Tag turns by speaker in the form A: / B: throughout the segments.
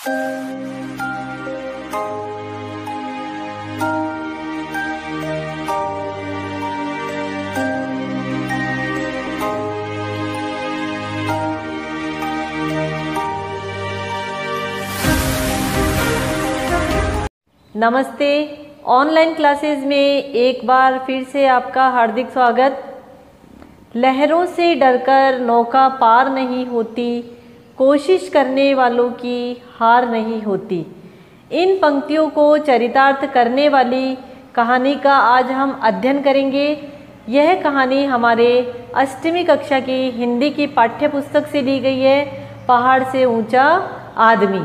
A: नमस्ते। Online classes में एक बार फिर से आपका हार्दिक स्वागत। लहरों से डरकर नौका पार नहीं होती, कोशिश करने वालों की हार नहीं होती। इन पंक्तियों को चरितार्थ करने वाली कहानी का आज हम अध्ययन करेंगे। यह कहानी हमारे 8वीं कक्षा की हिंदी की पाठ्य पुस्तक से ली गई है, पहाड़ से ऊंचा आदमी।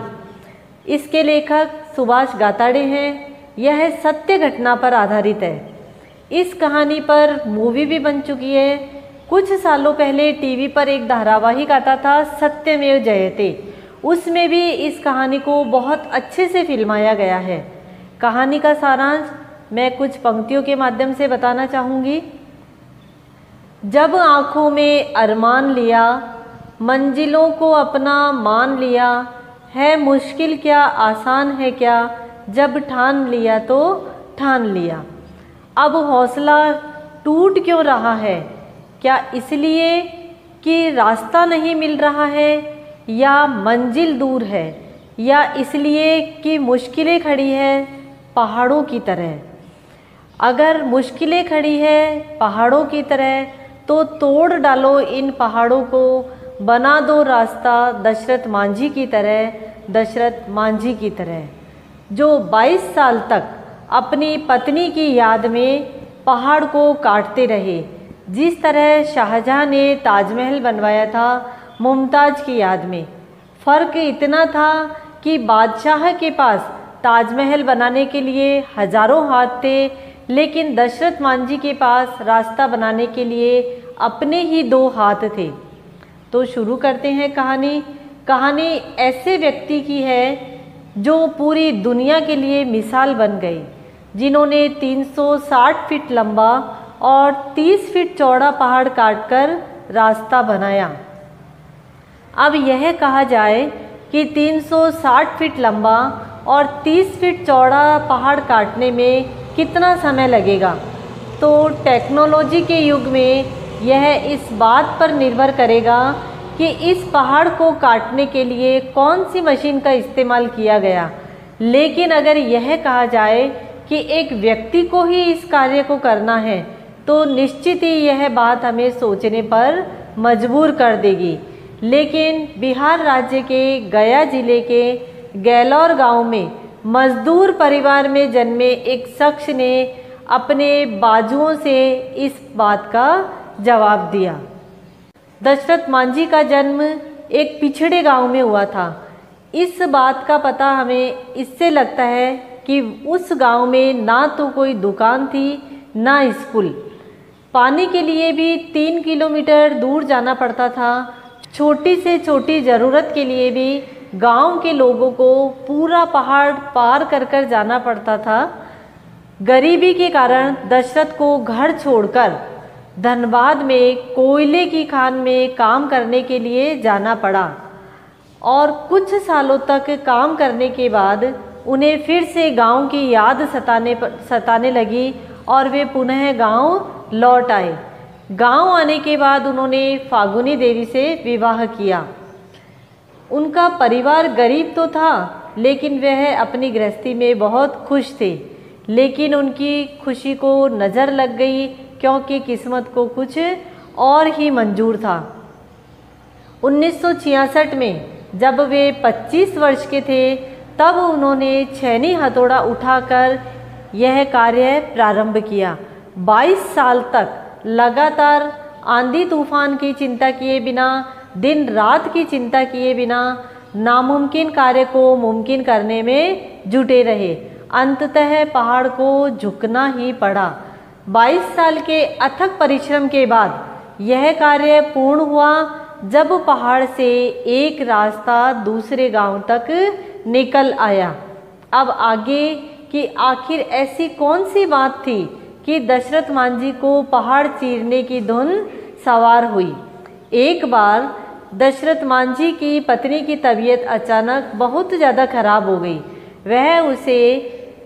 A: इसके लेखक सुभाष गाताड़े हैं। यह सत्य घटना पर आधारित है। इस कहानी पर मूवी भी बन चुकी है। कुछ सालों पहले टीवी पर एक धारावाहिक आता था, सत्यमेव जयते। उसमें भी इस कहानी को बहुत अच्छे से फिल्माया गया है। कहानी का सारांश मैं कुछ पंक्तियों के माध्यम से बताना चाहूँगी। जब आँखों में अरमान लिया, मंजिलों को अपना मान लिया, है मुश्किल क्या आसान है क्या, जब ठान लिया तो ठान लिया। अब हौसला टूट क्यों रहा है? क्या इसलिए कि रास्ता नहीं मिल रहा है, या मंजिल दूर है, या इसलिए कि मुश्किलें खड़ी है पहाड़ों की तरह? अगर मुश्किलें खड़ी है पहाड़ों की तरह, तो तोड़ डालो इन पहाड़ों को, बना दो रास्ता दशरथ मांझी की तरह, दशरथ मांझी की तरह, जो 22 साल तक अपनी पत्नी की याद में पहाड़ को काटते रहे। जिस तरह शाहजहां ने ताजमहल बनवाया था मुमताज़ की याद में। फ़र्क इतना था कि बादशाह के पास ताजमहल बनाने के लिए हज़ारों हाथ थे, लेकिन दशरथ मांझी के पास रास्ता बनाने के लिए अपने ही 2 हाथ थे। तो शुरू करते हैं कहानी। कहानी ऐसे व्यक्ति की है जो पूरी दुनिया के लिए मिसाल बन गई, जिन्होंने 360 फीट लंबा और 30 फीट चौड़ा पहाड़ काटकर रास्ता बनाया। अब यह कहा जाए कि 360 फीट लंबा और 30 फीट चौड़ा पहाड़ काटने में कितना समय लगेगा, तो टेक्नोलॉजी के युग में यह इस बात पर निर्भर करेगा कि इस पहाड़ को काटने के लिए कौन सी मशीन का इस्तेमाल किया गया। लेकिन अगर यह कहा जाए कि एक व्यक्ति को ही इस कार्य को करना है, तो निश्चित ही यह बात हमें सोचने पर मजबूर कर देगी। लेकिन बिहार राज्य के गया जिले के गैलौर गांव में मजदूर परिवार में जन्मे एक शख्स ने अपने बाजुओं से इस बात का जवाब दिया। दशरथ मांझी का जन्म एक पिछड़े गांव में हुआ था। इस बात का पता हमें इससे लगता है कि उस गांव में ना तो कोई दुकान थी, ना स्कूल। पानी के लिए भी 3 किलोमीटर दूर जाना पड़ता था। छोटी से छोटी ज़रूरत के लिए भी गांव के लोगों को पूरा पहाड़ पार कर कर जाना पड़ता था। गरीबी के कारण दशरथ को घर छोड़कर धनबाद में कोयले की खान में काम करने के लिए जाना पड़ा, और कुछ सालों तक काम करने के बाद उन्हें फिर से गांव की याद सताने लगी और वे पुनः गांव लौट आए। गांव आने के बाद उन्होंने फागुनी देवी से विवाह किया। उनका परिवार गरीब तो था, लेकिन वह अपनी गृहस्थी में बहुत खुश थे। लेकिन उनकी खुशी को नज़र लग गई, क्योंकि किस्मत को कुछ और ही मंजूर था। 1966 में जब वे 25 वर्ष के थे, तब उन्होंने छेनी हथौड़ा उठाकर यह कार्य प्रारंभ किया। 22 साल तक लगातार आंधी तूफान की चिंता किए बिना, दिन रात की चिंता किए बिना नामुमकिन कार्य को मुमकिन करने में जुटे रहे। अंततः पहाड़ को झुकना ही पड़ा। 22 साल के अथक परिश्रम के बाद यह कार्य पूर्ण हुआ, जब पहाड़ से एक रास्ता दूसरे गांव तक निकल आया। अब आगे कि आखिर ऐसी कौन सी बात थी कि दशरथ मांझी को पहाड़ चीरने की धुन सवार हुई। एक बार दशरथ मांझी की पत्नी की तबीयत अचानक बहुत ज़्यादा खराब हो गई। वह उसे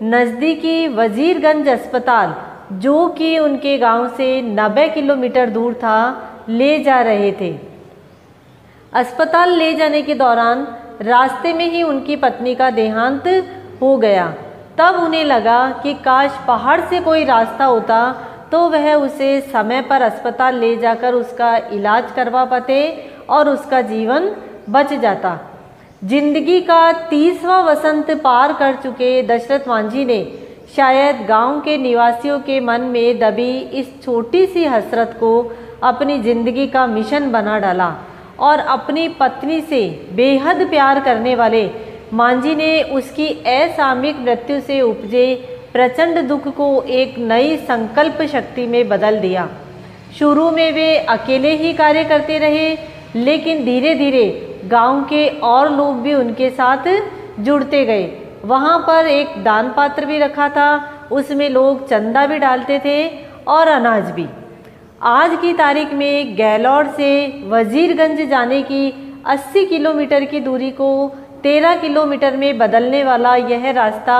A: नज़दीकी वजीरगंज अस्पताल, जो कि उनके गांव से 90 किलोमीटर दूर था, ले जा रहे थे। अस्पताल ले जाने के दौरान रास्ते में ही उनकी पत्नी का देहांत हो गया। तब उन्हें लगा कि काश पहाड़ से कोई रास्ता होता तो वह उसे समय पर अस्पताल ले जाकर उसका इलाज करवा पाते और उसका जीवन बच जाता। जिंदगी का 30वां वसंत पार कर चुके दशरथ मांझी ने शायद गांव के निवासियों के मन में दबी इस छोटी सी हसरत को अपनी ज़िंदगी का मिशन बना डाला और अपनी पत्नी से बेहद प्यार करने वाले मांझी ने उसकी असामयिक मृत्यु से उपजे प्रचंड दुख को एक नई संकल्प शक्ति में बदल दिया। शुरू में वे अकेले ही कार्य करते रहे, लेकिन धीरे धीरे गांव के और लोग भी उनके साथ जुड़ते गए। वहां पर एक दान पात्र भी रखा था, उसमें लोग चंदा भी डालते थे और अनाज भी। आज की तारीख में गैलोर से वजीरगंज जाने की 80 किलोमीटर की दूरी को 13 किलोमीटर में बदलने वाला यह रास्ता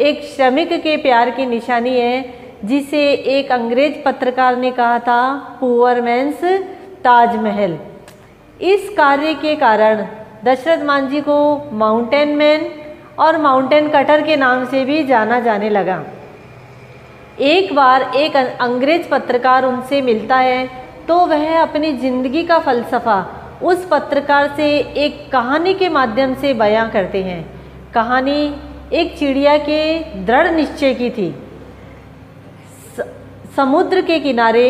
A: एक श्रमिक के प्यार की निशानी है, जिसे एक अंग्रेज पत्रकार ने कहा था पुअर मैन्स ताजमहल। इस कार्य के कारण दशरथ मांझी को माउंटेन मैन और माउंटेन कटर के नाम से भी जाना जाने लगा। एक बार एक अंग्रेज पत्रकार उनसे मिलता है तो वह अपनी ज़िंदगी का फलसफा उस पत्रकार से एक कहानी के माध्यम से बयां करते हैं। कहानी एक चिड़िया के दृढ़ निश्चय की थी। समुद्र के किनारे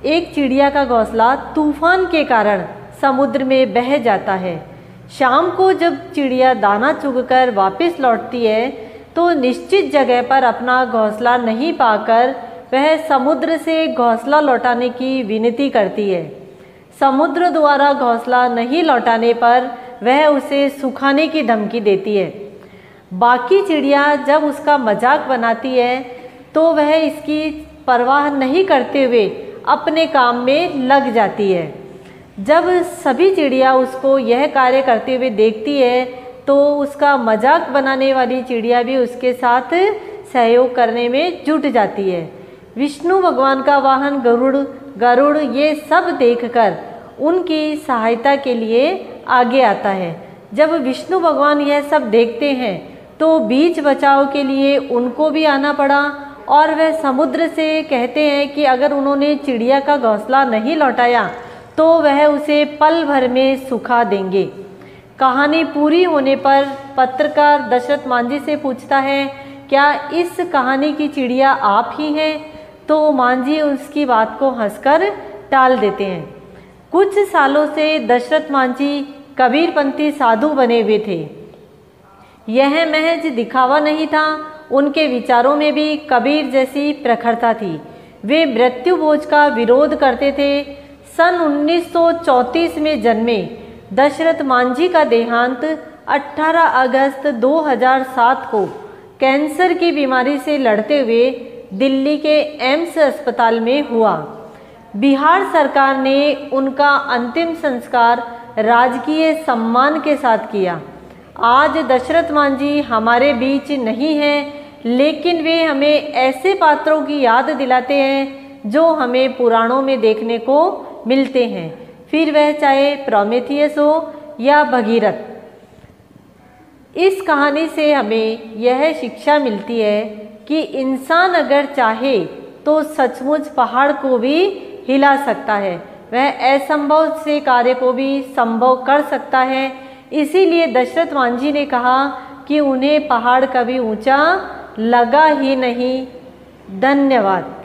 A: एक चिड़िया का घोंसला तूफान के कारण समुद्र में बह जाता है। शाम को जब चिड़िया दाना चुगकर वापस लौटती है तो निश्चित जगह पर अपना घोंसला नहीं पाकर वह समुद्र से घोंसला लौटाने की विनती करती है। समुद्र द्वारा घोंसला नहीं लौटाने पर वह उसे सुखाने की धमकी देती है। बाकी चिड़िया जब उसका मजाक बनाती है तो वह इसकी परवाह नहीं करते हुए अपने काम में लग जाती है। जब सभी चिड़िया उसको यह कार्य करते हुए देखती है तो उसका मजाक बनाने वाली चिड़िया भी उसके साथ सहयोग करने में जुट जाती है। विष्णु भगवान का वाहन गरुड़ ये सब देखकर उनकी सहायता के लिए आगे आता है। जब विष्णु भगवान यह सब देखते हैं तो बीच बचाव के लिए उनको भी आना पड़ा और वह समुद्र से कहते हैं कि अगर उन्होंने चिड़िया का घोंसला नहीं लौटाया तो वह उसे पल भर में सुखा देंगे। कहानी पूरी होने पर पत्रकार दशरथ मांझी से पूछता है, क्या इस कहानी की चिड़िया आप ही हैं? तो मांझी उसकी बात को हंसकर टाल देते हैं। कुछ सालों से दशरथ मांझी कबीरपंथी साधु बने हुए थे। यह महज दिखावा नहीं था, उनके विचारों में भी कबीर जैसी प्रखरता थी। वे मृत्यु भोज का विरोध करते थे। सन 1934 में जन्मे दशरथ मांझी का देहांत 18 अगस्त 2007 को कैंसर की बीमारी से लड़ते हुए दिल्ली के एम्स अस्पताल में हुआ। बिहार सरकार ने उनका अंतिम संस्कार राजकीय सम्मान के साथ किया। आज दशरथ मांझी हमारे बीच नहीं हैं, लेकिन वे हमें ऐसे पात्रों की याद दिलाते हैं जो हमें पुराणों में देखने को मिलते हैं, फिर वह चाहे प्रोमेथियस हो या भगीरथ। इस कहानी से हमें यह शिक्षा मिलती है कि इंसान अगर चाहे तो सचमुच पहाड़ को भी हिला सकता है। वह असंभव से कार्य को भी संभव कर सकता है। इसीलिए दशरथ मांझी ने कहा कि उन्हें पहाड़ कभी ऊंचा लगा ही नहीं। धन्यवाद।